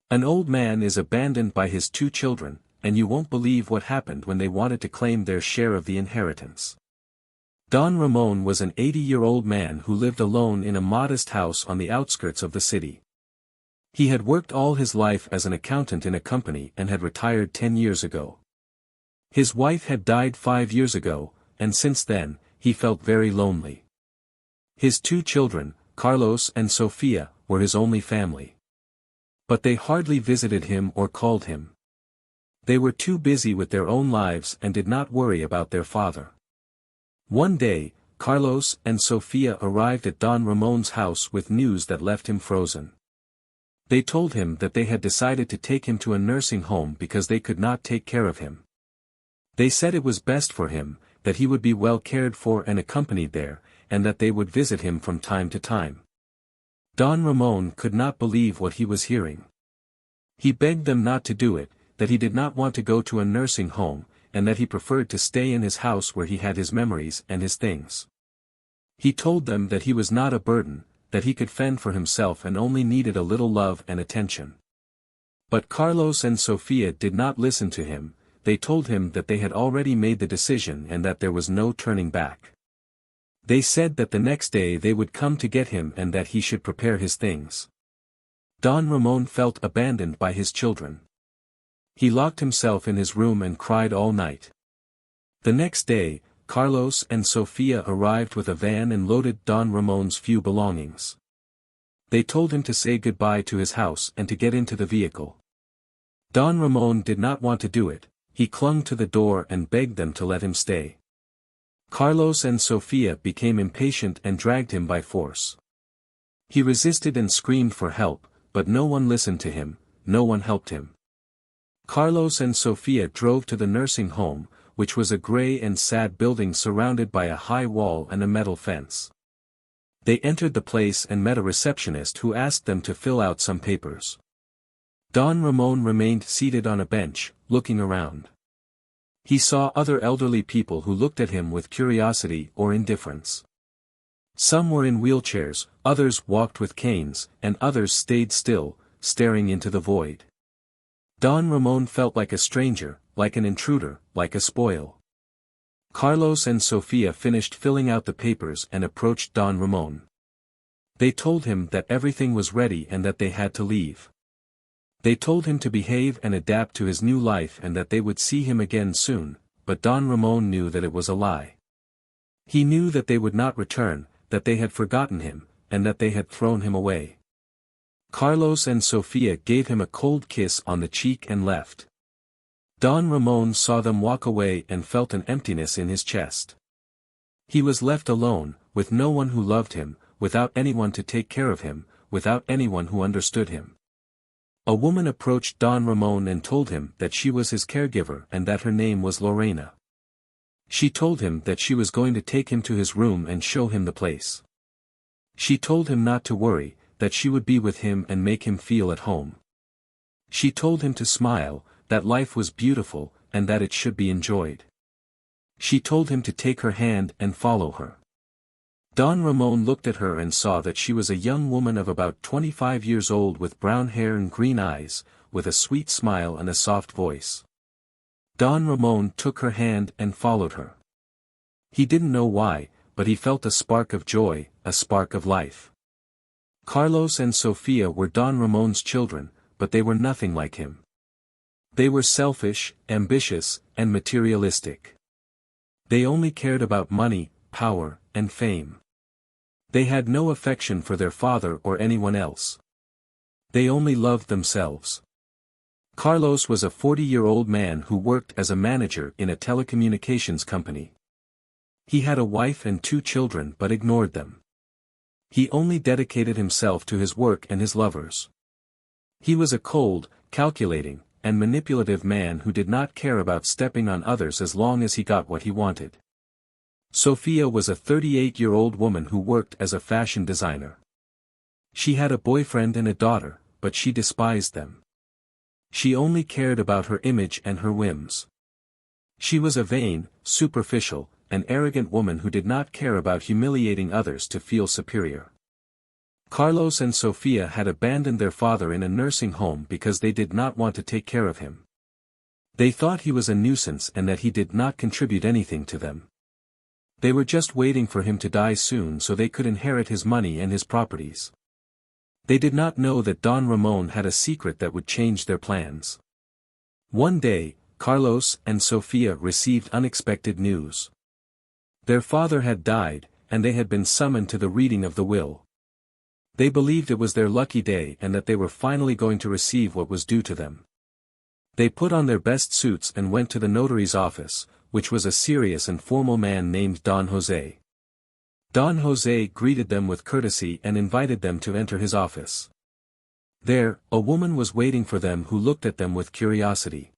An old man is abandoned by his two children, and you won't believe what happened when they wanted to claim their share of the inheritance. Don Ramon was an 80-year-old man who lived alone in a modest house on the outskirts of the city. He had worked all his life as an accountant in a company and had retired 10 years ago. His wife had died 5 years ago, and since then, he felt very lonely. His two children, Carlos and Sofia, were his only family. But they hardly visited him or called him. They were too busy with their own lives and did not worry about their father. One day, Carlos and Sofia arrived at Don Ramon's house with news that left him frozen. They told him that they had decided to take him to a nursing home because they could not take care of him. They said it was best for him, that he would be well cared for and accompanied there, and that they would visit him from time to time. Don Ramon could not believe what he was hearing. He begged them not to do it, that he did not want to go to a nursing home, and that he preferred to stay in his house where he had his memories and his things. He told them that he was not a burden, that he could fend for himself and only needed a little love and attention. But Carlos and Sofia did not listen to him. They told him that they had already made the decision and that there was no turning back. They said that the next day they would come to get him and that he should prepare his things. Don Ramon felt abandoned by his children. He locked himself in his room and cried all night. The next day, Carlos and Sofia arrived with a van and loaded Don Ramon's few belongings. They told him to say goodbye to his house and to get into the vehicle. Don Ramon did not want to do it. He clung to the door and begged them to let him stay. Carlos and Sofia became impatient and dragged him by force. He resisted and screamed for help, but no one listened to him, no one helped him. Carlos and Sofia drove to the nursing home, which was a gray and sad building surrounded by a high wall and a metal fence. They entered the place and met a receptionist who asked them to fill out some papers. Don Ramon remained seated on a bench, looking around. He saw other elderly people who looked at him with curiosity or indifference. Some were in wheelchairs, others walked with canes, and others stayed still, staring into the void. Don Ramon felt like a stranger, like an intruder, like a spoil. Carlos and Sofia finished filling out the papers and approached Don Ramon. They told him that everything was ready and that they had to leave. They told him to behave and adapt to his new life and that they would see him again soon, but Don Ramon knew that it was a lie. He knew that they would not return, that they had forgotten him, and that they had thrown him away. Carlos and Sofia gave him a cold kiss on the cheek and left. Don Ramon saw them walk away and felt an emptiness in his chest. He was left alone, with no one who loved him, without anyone to take care of him, without anyone who understood him. A woman approached Don Ramon and told him that she was his caregiver and that her name was Lorena. She told him that she was going to take him to his room and show him the place. She told him not to worry, that she would be with him and make him feel at home. She told him to smile, that life was beautiful, and that it should be enjoyed. She told him to take her hand and follow her. Don Ramon looked at her and saw that she was a young woman of about 25 years old with brown hair and green eyes, with a sweet smile and a soft voice. Don Ramon took her hand and followed her. He didn't know why, but he felt a spark of joy, a spark of life. Carlos and Sofia were Don Ramon's children, but they were nothing like him. They were selfish, ambitious, and materialistic. They only cared about money, power, and fame. They had no affection for their father or anyone else. They only loved themselves. Carlos was a 40-year-old man who worked as a manager in a telecommunications company. He had a wife and 2 children but ignored them. He only dedicated himself to his work and his lovers. He was a cold, calculating, and manipulative man who did not care about stepping on others as long as he got what he wanted. Sofia was a 38-year-old woman who worked as a fashion designer. She had a boyfriend and a daughter, but she despised them. She only cared about her image and her whims. She was a vain, superficial, and arrogant woman who did not care about humiliating others to feel superior. Carlos and Sofia had abandoned their father in a nursing home because they did not want to take care of him. They thought he was a nuisance and that he did not contribute anything to them. They were just waiting for him to die soon so they could inherit his money and his properties. They did not know that Don Ramon had a secret that would change their plans. One day, Carlos and Sofia received unexpected news. Their father had died, and they had been summoned to the reading of the will. They believed it was their lucky day and that they were finally going to receive what was due to them. They put on their best suits and went to the notary's office, which was a serious and formal man named Don Jose. Don Jose greeted them with courtesy and invited them to enter his office. There, a woman was waiting for them who looked at them with curiosity.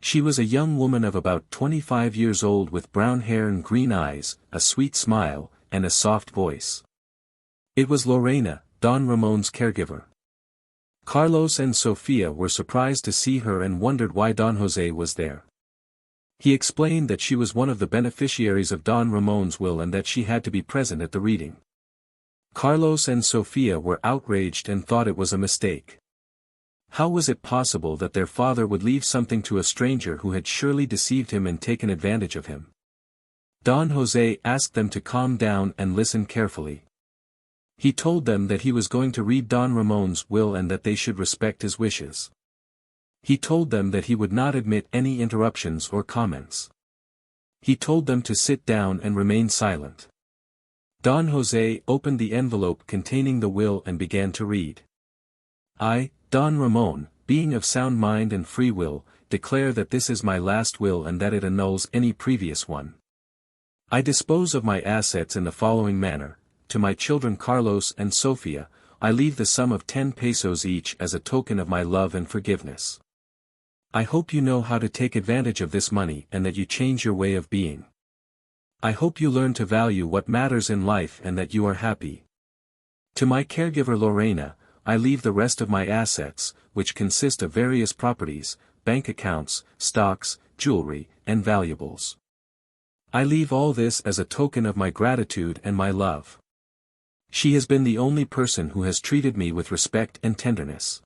She was a young woman of about 25 years old with brown hair and green eyes, a sweet smile, and a soft voice. It was Lorena, Don Ramon's caregiver. Carlos and Sofia were surprised to see her and wondered why Don Jose was there. He explained that she was one of the beneficiaries of Don Ramon's will and that she had to be present at the reading. Carlos and Sofia were outraged and thought it was a mistake. How was it possible that their father would leave something to a stranger who had surely deceived him and taken advantage of him? Don Jose asked them to calm down and listen carefully. He told them that he was going to read Don Ramon's will and that they should respect his wishes. He told them that he would not admit any interruptions or comments. He told them to sit down and remain silent. Don Jose opened the envelope containing the will and began to read. I, Don Ramon, being of sound mind and free will, declare that this is my last will and that it annuls any previous one. I dispose of my assets in the following manner. To my children Carlos and Sofia, I leave the sum of 10 pesos each as a token of my love and forgiveness. I hope you know how to take advantage of this money and that you change your way of being. I hope you learn to value what matters in life and that you are happy. To my caregiver Lorena, I leave the rest of my assets, which consist of various properties, bank accounts, stocks, jewelry, and valuables. I leave all this as a token of my gratitude and my love. She has been the only person who has treated me with respect and tenderness.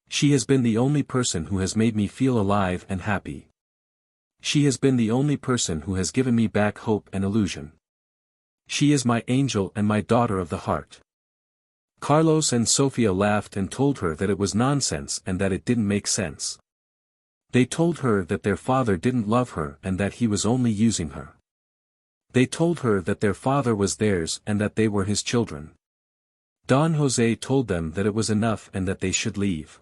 She has been the only person who has made me feel alive and happy. She has been the only person who has given me back hope and illusion. She is my angel and my daughter of the heart. Carlos and Sofia laughed and told her that it was nonsense and that it didn't make sense. They told her that their father didn't love her and that he was only using her. They told her that their father was theirs and that they were his children. Don Jose told them that it was enough and that they should leave.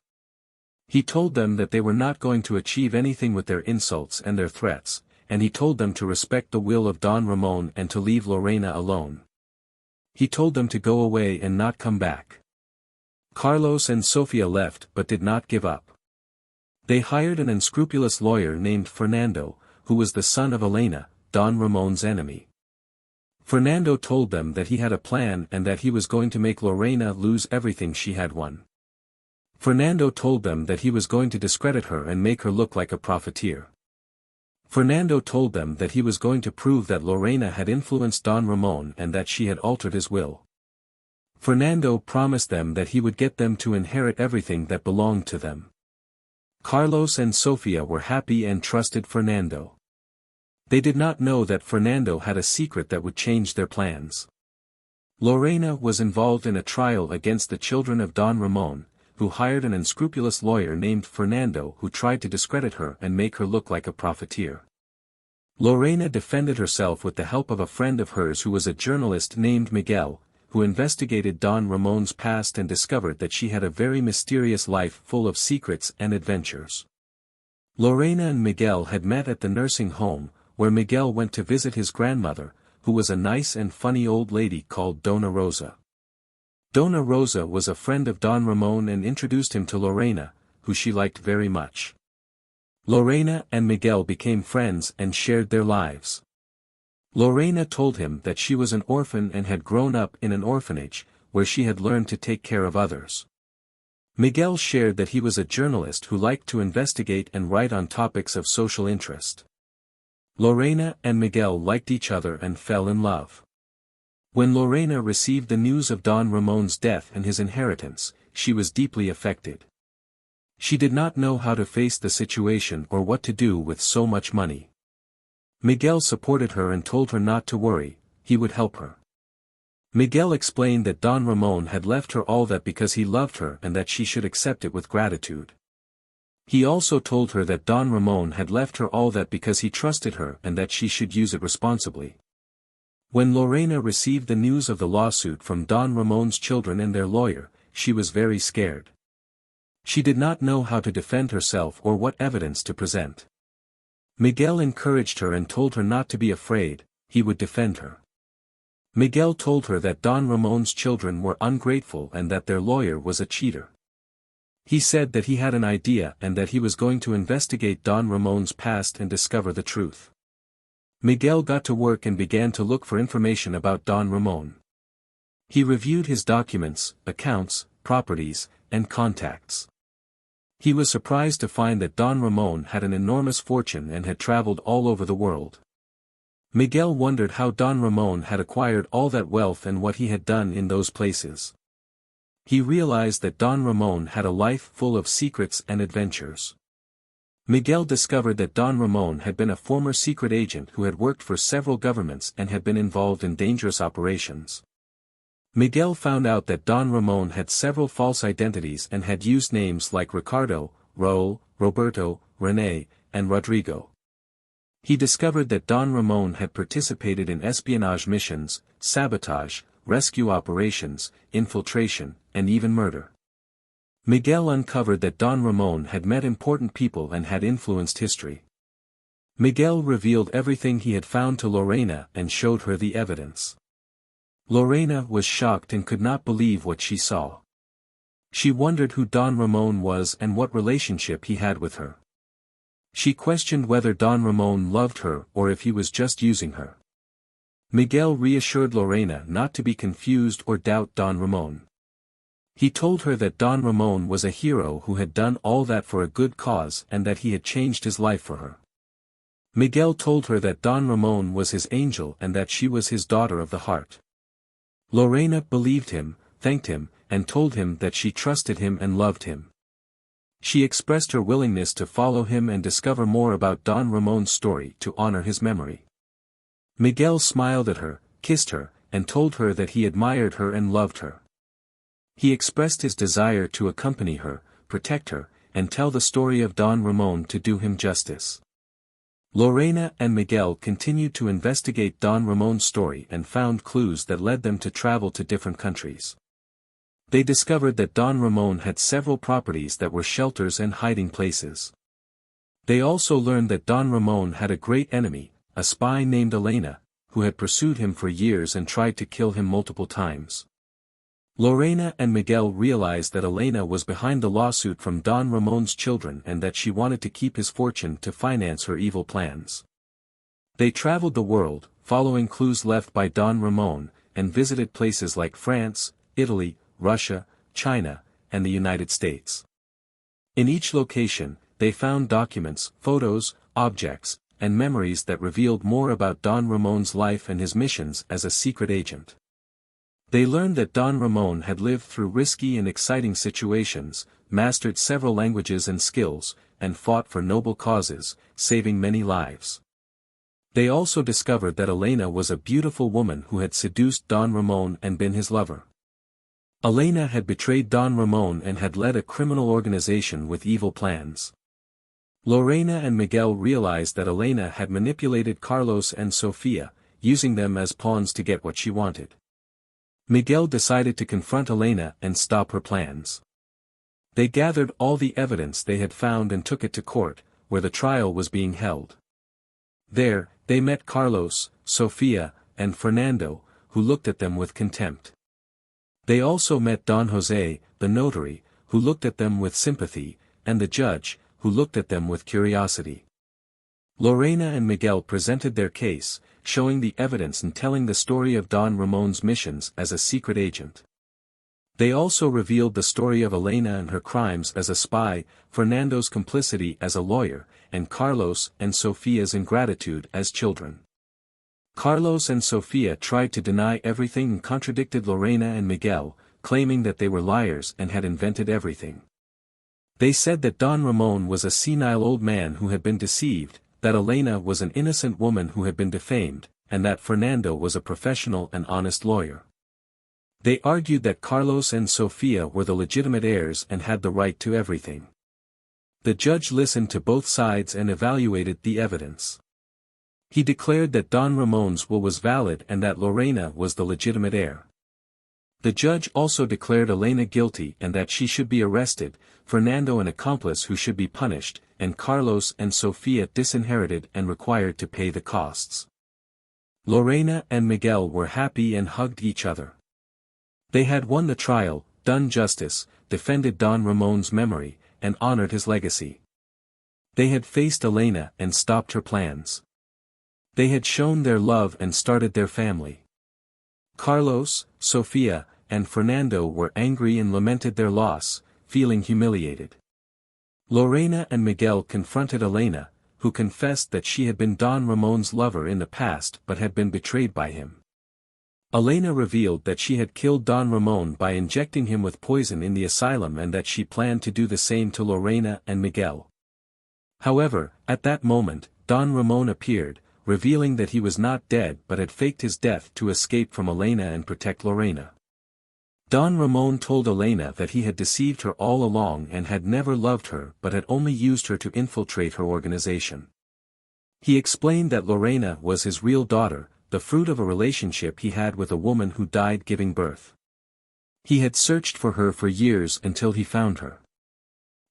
He told them that they were not going to achieve anything with their insults and their threats, and he told them to respect the will of Don Ramon and to leave Lorena alone. He told them to go away and not come back. Carlos and Sofia left but did not give up. They hired an unscrupulous lawyer named Fernando, who was the son of Elena, Don Ramon's enemy. Fernando told them that he had a plan and that he was going to make Lorena lose everything she had won. Fernando told them that he was going to discredit her and make her look like a profiteer. Fernando told them that he was going to prove that Lorena had influenced Don Ramon and that she had altered his will. Fernando promised them that he would get them to inherit everything that belonged to them. Carlos and Sofia were happy and trusted Fernando. They did not know that Fernando had a secret that would change their plans. Lorena was involved in a trial against the children of Don Ramon, who hired an unscrupulous lawyer named Fernando who tried to discredit her and make her look like a profiteer. Lorena defended herself with the help of a friend of hers who was a journalist named Miguel, who investigated Don Ramon's past and discovered that she had a very mysterious life full of secrets and adventures. Lorena and Miguel had met at the nursing home, where Miguel went to visit his grandmother, who was a nice and funny old lady called Dona Rosa. Dona Rosa was a friend of Don Ramon and introduced him to Lorena, who she liked very much. Lorena and Miguel became friends and shared their lives. Lorena told him that she was an orphan and had grown up in an orphanage, where she had learned to take care of others. Miguel shared that he was a journalist who liked to investigate and write on topics of social interest. Lorena and Miguel liked each other and fell in love. When Lorena received the news of Don Ramon's death and his inheritance, she was deeply affected. She did not know how to face the situation or what to do with so much money. Miguel supported her and told her not to worry, he would help her. Miguel explained that Don Ramon had left her all that because he loved her and that she should accept it with gratitude. He also told her that Don Ramon had left her all that because he trusted her and that she should use it responsibly. When Lorena received the news of the lawsuit from Don Ramon's children and their lawyer, she was very scared. She did not know how to defend herself or what evidence to present. Miguel encouraged her and told her not to be afraid, he would defend her. Miguel told her that Don Ramon's children were ungrateful and that their lawyer was a cheater. He said that he had an idea and that he was going to investigate Don Ramon's past and discover the truth. Miguel got to work and began to look for information about Don Ramon. He reviewed his documents, accounts, properties, and contacts. He was surprised to find that Don Ramon had an enormous fortune and had traveled all over the world. Miguel wondered how Don Ramon had acquired all that wealth and what he had done in those places. He realized that Don Ramon had a life full of secrets and adventures. Miguel discovered that Don Ramon had been a former secret agent who had worked for several governments and had been involved in dangerous operations. Miguel found out that Don Ramon had several false identities and had used names like Ricardo, Raul, Roberto, René, and Rodrigo. He discovered that Don Ramon had participated in espionage missions, sabotage, rescue operations, infiltration, and even murder. Miguel uncovered that Don Ramon had met important people and had influenced history. Miguel revealed everything he had found to Lorena and showed her the evidence. Lorena was shocked and could not believe what she saw. She wondered who Don Ramon was and what relationship he had with her. She questioned whether Don Ramon loved her or if he was just using her. Miguel reassured Lorena not to be confused or doubt Don Ramon. He told her that Don Ramon was a hero who had done all that for a good cause and that he had changed his life for her. Miguel told her that Don Ramon was his angel and that she was his daughter of the heart. Lorena believed him, thanked him, and told him that she trusted him and loved him. She expressed her willingness to follow him and discover more about Don Ramon's story to honor his memory. Miguel smiled at her, kissed her, and told her that he admired her and loved her. He expressed his desire to accompany her, protect her, and tell the story of Don Ramon to do him justice. Lorena and Miguel continued to investigate Don Ramon's story and found clues that led them to travel to different countries. They discovered that Don Ramon had several properties that were shelters and hiding places. They also learned that Don Ramon had a great enemy, a spy named Elena, who had pursued him for years and tried to kill him multiple times. Lorena and Miguel realized that Elena was behind the lawsuit from Don Ramon's children and that she wanted to keep his fortune to finance her evil plans. They traveled the world, following clues left by Don Ramon, and visited places like France, Italy, Russia, China, and the United States. In each location, they found documents, photos, objects, and memories that revealed more about Don Ramon's life and his missions as a secret agent. They learned that Don Ramon had lived through risky and exciting situations, mastered several languages and skills, and fought for noble causes, saving many lives. They also discovered that Elena was a beautiful woman who had seduced Don Ramon and been his lover. Elena had betrayed Don Ramon and had led a criminal organization with evil plans. Lorena and Miguel realized that Elena had manipulated Carlos and Sofia, using them as pawns to get what she wanted. Miguel decided to confront Elena and stop her plans. They gathered all the evidence they had found and took it to court, where the trial was being held. There, they met Carlos, Sofia, and Fernando, who looked at them with contempt. They also met Don Jose, the notary, who looked at them with sympathy, and the judge, who looked at them with curiosity. Lorena and Miguel presented their case, showing the evidence and telling the story of Don Ramon's missions as a secret agent. They also revealed the story of Elena and her crimes as a spy, Fernando's complicity as a lawyer, and Carlos and Sofia's ingratitude as children. Carlos and Sofia tried to deny everything and contradicted Lorena and Miguel, claiming that they were liars and had invented everything. They said that Don Ramon was a senile old man who had been deceived, that Elena was an innocent woman who had been defamed, and that Fernando was a professional and honest lawyer. They argued that Carlos and Sofia were the legitimate heirs and had the right to everything. The judge listened to both sides and evaluated the evidence. He declared that Don Ramon's will was valid and that Lorena was the legitimate heir. The judge also declared Elena guilty and that she should be arrested, Fernando an accomplice who should be punished, and Carlos and Sofia disinherited and required to pay the costs. Lorena and Miguel were happy and hugged each other. They had won the trial, done justice, defended Don Ramon's memory, and honored his legacy. They had faced Elena and stopped her plans. They had shown their love and started their family. Carlos, Sofia, and Fernando were angry and lamented their loss, feeling humiliated. Lorena and Miguel confronted Elena, who confessed that she had been Don Ramon's lover in the past but had been betrayed by him. Elena revealed that she had killed Don Ramon by injecting him with poison in the asylum and that she planned to do the same to Lorena and Miguel. However, at that moment, Don Ramon appeared, revealing that he was not dead but had faked his death to escape from Elena and protect Lorena. Don Ramon told Elena that he had deceived her all along and had never loved her but had only used her to infiltrate her organization. He explained that Lorena was his real daughter, the fruit of a relationship he had with a woman who died giving birth. He had searched for her for years until he found her.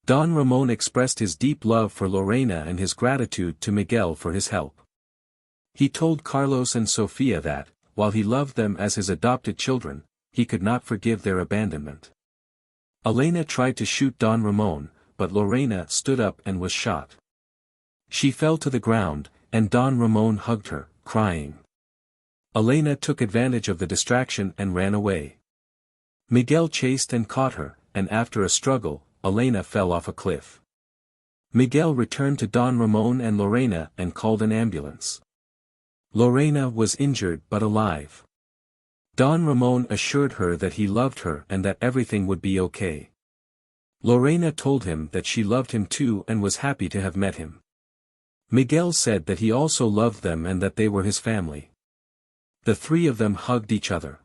Don Ramon expressed his deep love for Lorena and his gratitude to Miguel for his help. He told Carlos and Sofia that, while he loved them as his adopted children, he could not forgive their abandonment. Elena tried to shoot Don Ramon, but Lorena stood up and was shot. She fell to the ground, and Don Ramon hugged her, crying. Elena took advantage of the distraction and ran away. Miguel chased and caught her, and after a struggle, Elena fell off a cliff. Miguel returned to Don Ramon and Lorena and called an ambulance. Lorena was injured but alive. Don Ramon assured her that he loved her and that everything would be okay. Lorena told him that she loved him too and was happy to have met him. Miguel said that he also loved them and that they were his family. The three of them hugged each other.